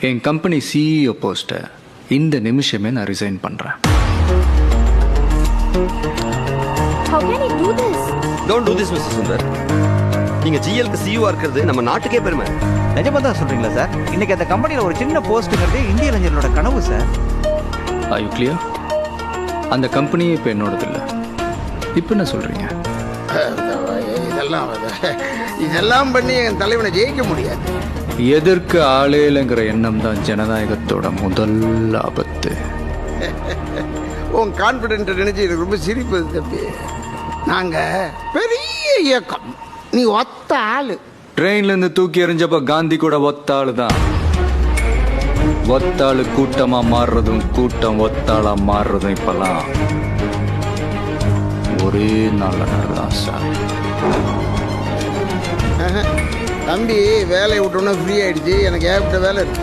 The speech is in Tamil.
என் கம்பெனி சிஇஓ போஸ்ட்டை இந்த நிமிஷமே நான் ரிசைன் பண்ணுறேன். How can you do this? Don't do this, Mr. Sundar. நீங்க ஜிஎல்க்கு சிஇஓ இருக்கிறது நம்ம நாட்டுக்கே பெருமை. நிஜமா தான் சொல்றீங்களா சார்? இன்னைக்கு அந்த கம்பெனியில் ஒரு சின்ன போஸ்ட்டுங்கிறது இந்திய இளைஞர்களோட கனவு சார். Are you clear? அந்த கம்பெனியே இப்போ என்னோடது இல்லை. இப்போ என்ன சொல்கிறீங்க? இதெல்லாம் பண்ணி என் தலைவனை ஜெயிக்க முடியாது. எதற்கு ஆளே இல்லைங்கிற எண்ணம் தான் ஜனநாயகத்தோட முதல் ஆபத்து. உன் கான்ஃபிடென்ட் நினைச்சு எனக்கு ரொம்ப சிரிப்பது தம்பி. நாங்க பெரிய இயக்கம், நீ ஒத்த ஆளு. ட்ரெயின்லேருந்து தூக்கி எறிஞ்சப்ப காந்தி கூட ஒத்தாளு தான். ஒத்தாளு கூட்டமா மாறுறதும் கூட்டம் ஒத்தாளா மாறுறதும் இப்பெல்லாம் ஒரே நாள்ல நடக்குதான் சார். தம்பி வேலையை விட்டோன்னா ஃப்ரீ ஆயிடுச்சு. எனக்கு ஏகப்பட்ட வேலை இருக்கு.